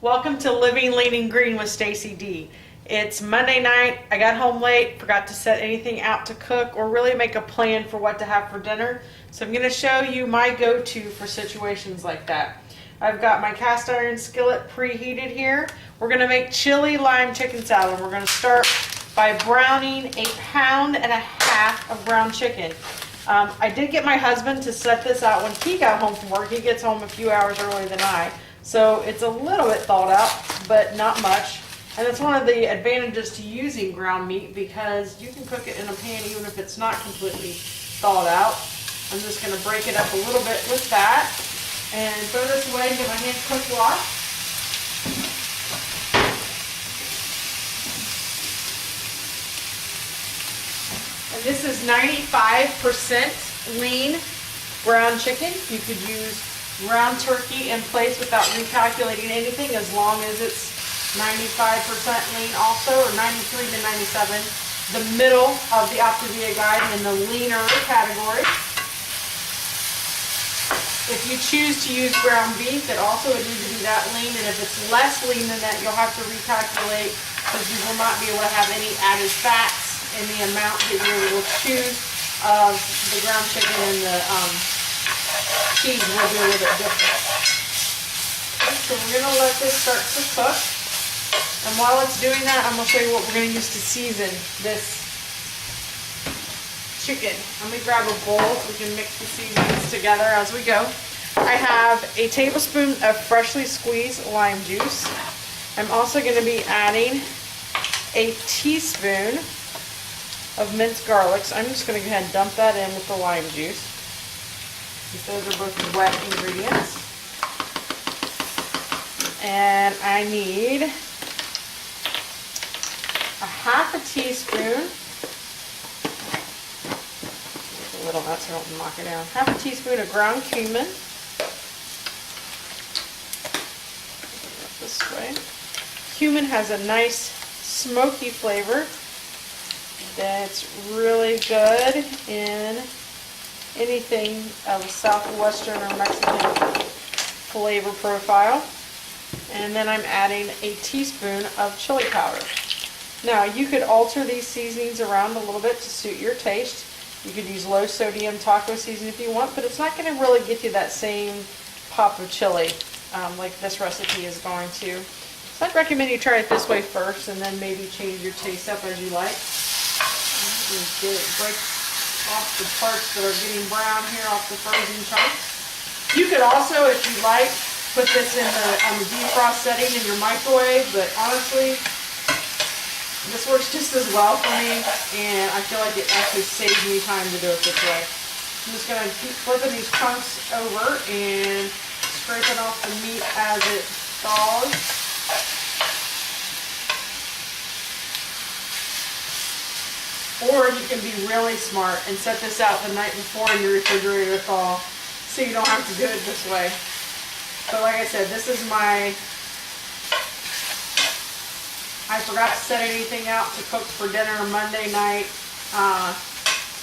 Welcome to Living Lean and Green with Stacy D. It's Monday night. I got home late, forgot to set anything out to cook or really make a plan for what to have for dinner. So I'm going to show you my go-to for situations like that. I've got my cast iron skillet preheated here. We're going to make chili lime chicken salad. We're going to start by browning 1.5 pounds of ground chicken. I did get my husband to set this out when he got home from work. He gets home a few hours earlier than I. So it's a little bit thawed out, but not much. And it's one of the advantages to using ground meat because you can cook it in a pan even if it's not completely thawed out. I'm just going to break it up a little bit with that and throw this away and get my hand cooked wash. And this is 95% lean ground chicken. You could use ground turkey in place without recalculating anything as long as it's 95% lean also, or 93 to 97, the middle of the Optavia guide in the leaner category. If you choose to use ground beef, it also would need to be that lean, and if it's less lean than that, you'll have to recalculate because you will not be able to have any added fats in the amount that you will choose of the ground chicken and the cheese will be a little bit different. Okay, so we're going to let this start to cook. And while it's doing that, I'm going to show you what we're going to use to season this chicken. Let me grab a bowl so we can mix the seasonings together as we go. I have a tablespoon of freshly squeezed lime juice. I'm also going to be adding a teaspoon of minced garlic. So I'm just going to go ahead and dump that in with the lime juice. Those are both wet ingredients. And I need a 1/2 teaspoon. A little nut so I don't knock it down. 1/2 teaspoon of ground cumin. This way. Cumin has a nice smoky flavor that's really good in anything of a southwestern or Mexican flavor profile. And then I'm adding a teaspoon of chili powder. Now you could alter these seasonings around a little bit to suit your taste. You could use low sodium taco seasoning if you want, but it's not going to really get you that same pop of chili like this recipe is going to. So I'd recommend you try it this way first and then maybe change your taste up as you like. Get it break off the parts that are getting brown here off the frozen chunks. You could also, if you like, put this in on the defrost setting in your microwave, but honestly, this works just as well for me, and I feel like it actually saves me time to do it this way. I'm just going to keep flipping these chunks over and scraping off the meat as it thaws. Or you can be really smart and set this out the night before in your refrigerator thaw so you don't have to do it this way. But like I said, this is my, I forgot to set anything out to cook for dinner Monday night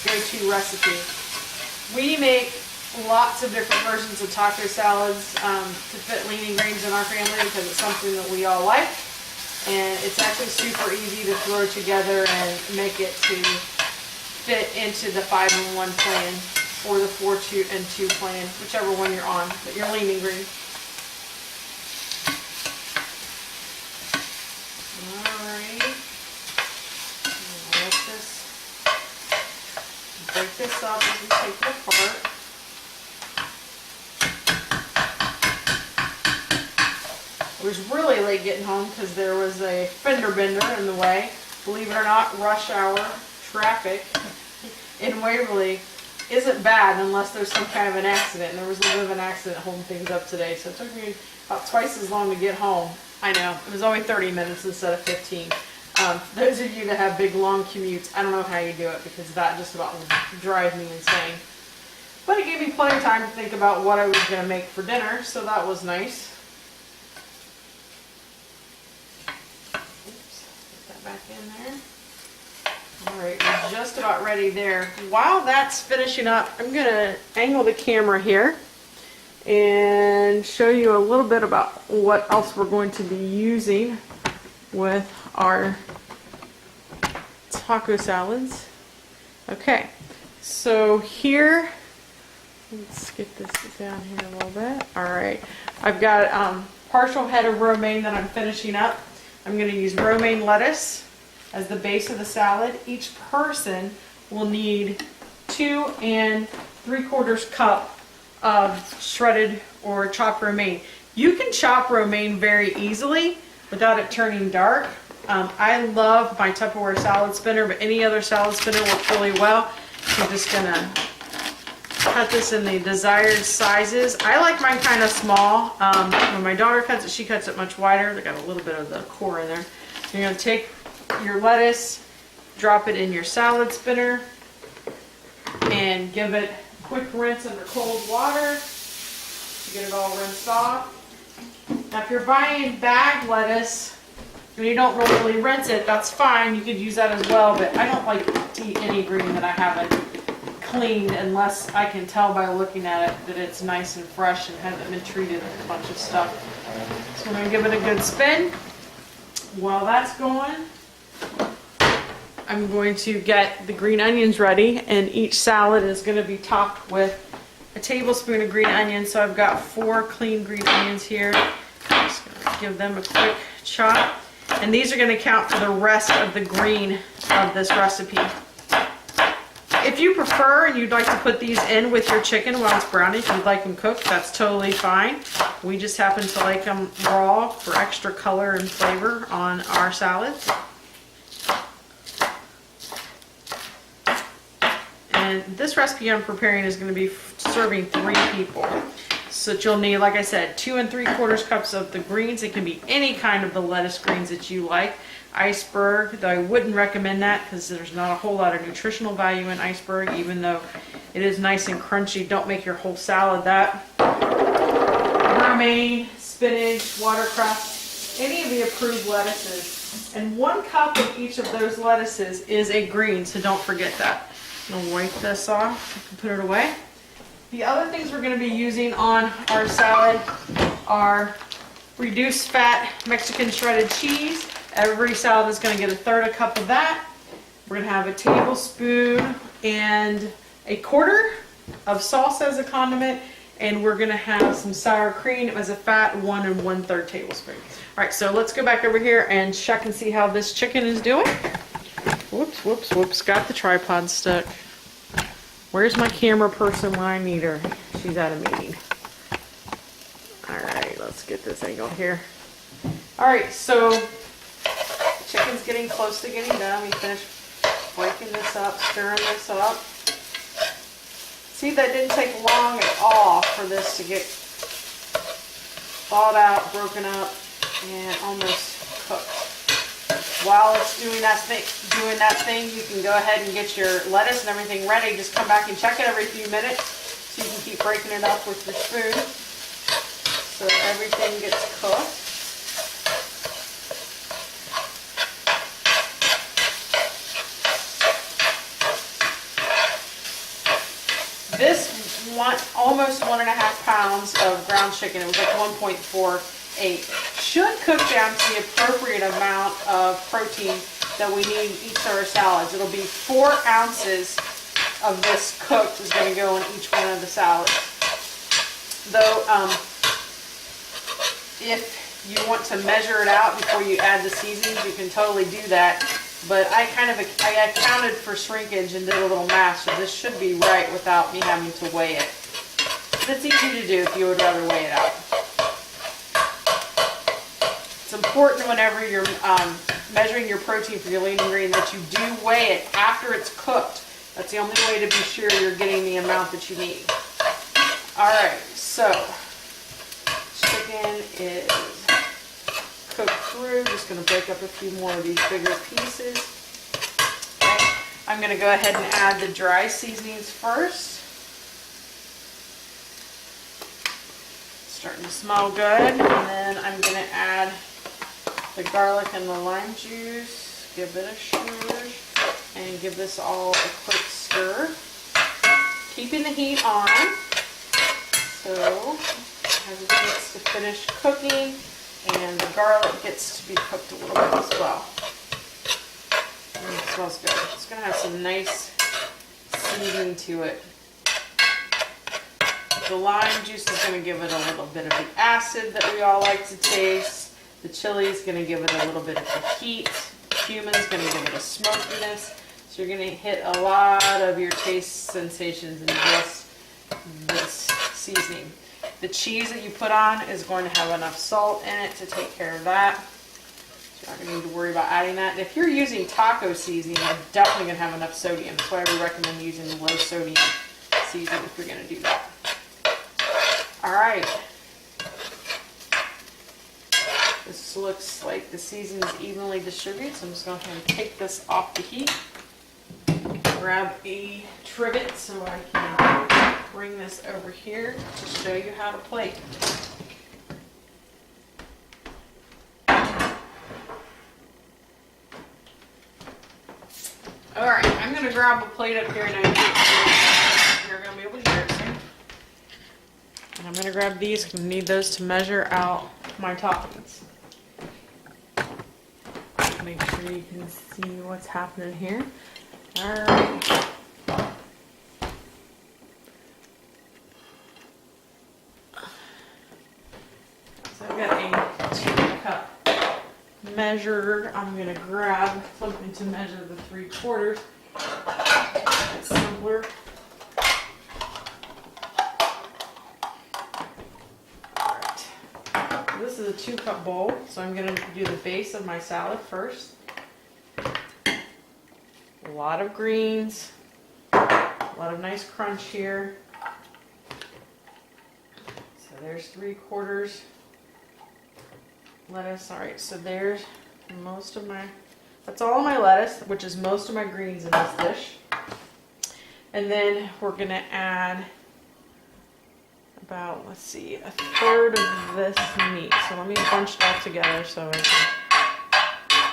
go-to recipe. We make lots of different versions of taco salads to fit lean and greens in our family because it's something that we all like. And it's actually super easy to throw together and make it to fit into the 5-in-1 plan or the 4-2-and-2 plan, whichever one you're on, but you're lean and green. Alright. Let this, break this up as we take it apart. It was really late getting home because there was a fender bender in the way. Believe it or not, rush hour traffic in Waverly isn't bad unless there's some kind of an accident. And there was a little bit of an accident holding things up today, so it took me about twice as long to get home. I know, it was only 30 minutes instead of 15. Those of you that have big long commutes, I don't know how you do it because that just about drives me insane. But it gave me plenty of time to think about what I was going to make for dinner, so that was nice. Back in there. Alright, we're just about ready there. While that's finishing up, I'm going to angle the camera here and show you a little bit about what else we're going to be using with our taco salads. Okay, so here, let's get this down here a little bit. All right, I've got partial head of romaine that I'm finishing up. I'm going to use romaine lettuce as the base of the salad. Each person will need 2 3/4 cup of shredded or chopped romaine. You can chop romaine very easily without it turning dark. I love my Tupperware salad spinner, but any other salad spinner works really well. I'm just gonna cut this in the desired sizes. I like mine kind of small. When my daughter cuts it, she cuts it much wider. They got a little bit of the core in there. You're gonna take your lettuce, drop it in your salad spinner, and give it a quick rinse under cold water to get it all rinsed off. Now if you're buying bagged lettuce and you don't normally rinse it, that's fine. You could use that as well, but I don't like to eat any green that I haven't cleaned unless I can tell by looking at it that it's nice and fresh and hasn't been treated with a bunch of stuff. So we're going to give it a good spin. While that's going, I'm going to get the green onions ready, and each salad is going to be topped with a tablespoon of green onions. So I've got 4 clean green onions here. I'm just going to give them a quick chop. And these are going to count for the rest of the green of this recipe. If you prefer and you'd like to put these in with your chicken while it's browning, if you'd like them cooked, that's totally fine. We just happen to like them raw for extra color and flavor on our salads. And this recipe I'm preparing is going to be serving 3 people. So you'll need, like I said, 2 3/4 cups of the greens. It can be any kind of the lettuce greens that you like. Iceberg, though I wouldn't recommend that because there's not a whole lot of nutritional value in iceberg, even though it is nice and crunchy. Don't make your whole salad that. Romaine, spinach, watercress, any of the approved lettuces. And 1 cup of each of those lettuces is a green, so don't forget that. I'm going to wipe this off and put it away. The other things we're going to be using on our salad are reduced fat Mexican shredded cheese. Every salad is going to get 1/3 cup of that. We're going to have a tablespoon and 1/4 of salsa as a condiment, and we're going to have some sour cream as a fat 1 1/3 tablespoon. All right, so let's go back over here and check and see how this chicken is doing. Whoops, whoops, whoops, got the tripod stuck. Where's my camera person when I need her? She's at a meeting. All right, let's get this angle here. All right, so chicken's getting close to getting done. We finished breaking this up, stirring this up. See, that didn't take long at all for this to get thawed out, broken up, and almost cooked. While it's doing that thing, you can go ahead and get your lettuce and everything ready. Just come back and check it every few minutes so you can keep breaking it up with your spoon so everything gets cooked. This almost 1.5 pounds of ground chicken, it was like 1.48, should cook down to the appropriate amount of protein that we need in each of our salads. It'll be 4 ounces of this cooked is going to go in each one of the salads. Though, if you want to measure it out before you add the seasonings, you can totally do that. But I accounted for shrinkage and did a little math, so this should be right without me having to weigh it. But it's easy to do if you would rather weigh it out. It's important whenever you're measuring your protein for your lean ingredient that you do weigh it after it's cooked. That's the only way to be sure you're getting the amount that you need. Alright, so chicken is cooked through. Just going to break up a few more of these bigger pieces. Okay. I'm going to go ahead and add the dry seasonings first. Starting to smell good. And then I'm going to add the garlic and the lime juice. Give it a stir and give this all a quick stir. Keeping the heat on. So as it gets to finish cooking, and the garlic gets to be cooked a little bit as well. And it smells good. It's going to have some nice seasoning to it. The lime juice is going to give it a little bit of the acid that we all like to taste. The chili is going to give it a little bit of the heat. Cumin is going to give it a smokiness. So you're going to hit a lot of your taste sensations in just this seasoning. The cheese that you put on is going to have enough salt in it to take care of that. So you're not going to need to worry about adding that. And if you're using taco seasoning, you're definitely going to have enough sodium. That's why I would recommend using the low sodium seasoning if you're going to do that. All right. This looks like the seasoning is evenly distributed, so I'm just going to take this off the heat. Grab a trivet so I can bring this over here to show you how to plate. All right, I'm going to grab a plate up here now. You're going to be able to hear it soon. And I'm going to grab these. I'm going to need those to measure out my toppings. Make sure you can see what's happening here. All right. So I've got a 2-cup measure. I'm going to grab something to measure the 3/4. It's simpler. This is a 2-cup bowl, so I'm going to do the base of my salad first. A lot of greens, a lot of nice crunch here. So there's 3/4 lettuce. All right, so there's most of my, that's all of my lettuce, which is most of my greens in this dish. And then we're going to add about, let's see, 1/3 of this meat. So let me bunch it all together so I can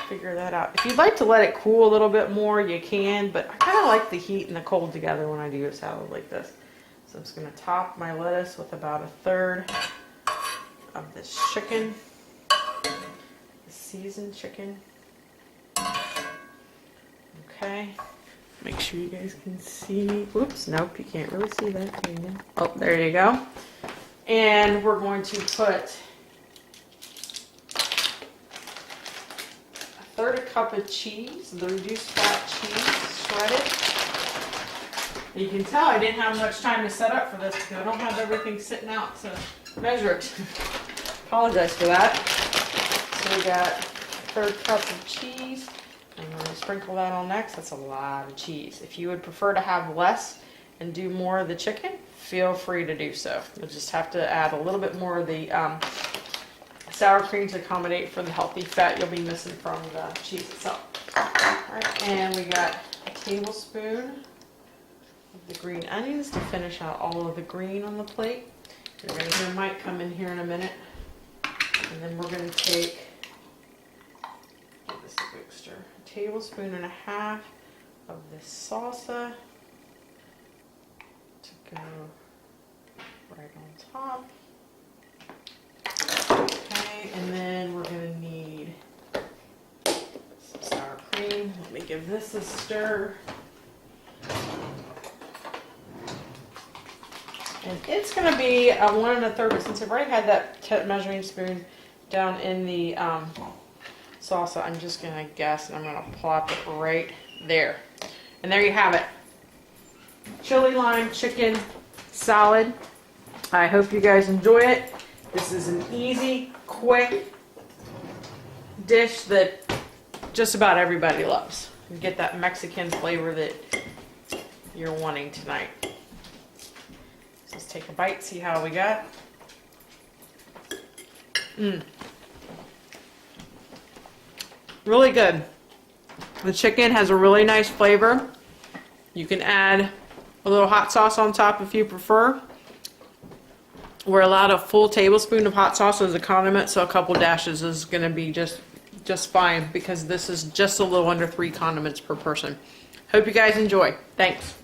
figure that out. If you'd like to let it cool a little bit more, you can, but I kind of like the heat and the cold together when I do a salad like this. So I'm just going to top my lettuce with about 1/3 of this chicken, the seasoned chicken. Okay. Make sure you guys can see. Oops, nope, you can't really see that, can you? Oh, there you go. And we're going to put 1/3 cup of cheese, the reduced fat cheese, shredded. You can tell I didn't have much time to set up for this because I don't have everything sitting out to measure it. Apologize for that. So we got 1/3 cup of cheese. I'm going to sprinkle that on next. That's a lot of cheese. If you would prefer to have less and do more of the chicken, feel free to do so. You'll just have to add a little bit more of the sour cream to accommodate for the healthy fat you'll be missing from the cheese itself. All right, and we got a tablespoon of the green onions to finish out all of the green on the plate. You're going to hear Mike come in here in a minute. And then we're going to take, give this a quick stir, 1.5 tablespoons of this salsa to go right on top. Okay, and then we're going to need some sour cream. Let me give this a stir. And it's going to be a 1 1/3, but since I've already had that measuring spoon down in the salsa, I'm just going to guess, and I'm going to plop it right there. And there you have it. Chili lime chicken salad. I hope you guys enjoy it. This is an easy, quick dish that just about everybody loves. You get that Mexican flavor that you're wanting tonight. Let's take a bite, see how we got. Really good. The chicken has a really nice flavor. You can add a little hot sauce on top if you prefer. We're allowed a full tablespoon of hot sauce as a condiment, so a couple dashes is going to be just fine because this is just a little under 3 condiments per person. Hope you guys enjoy. Thanks.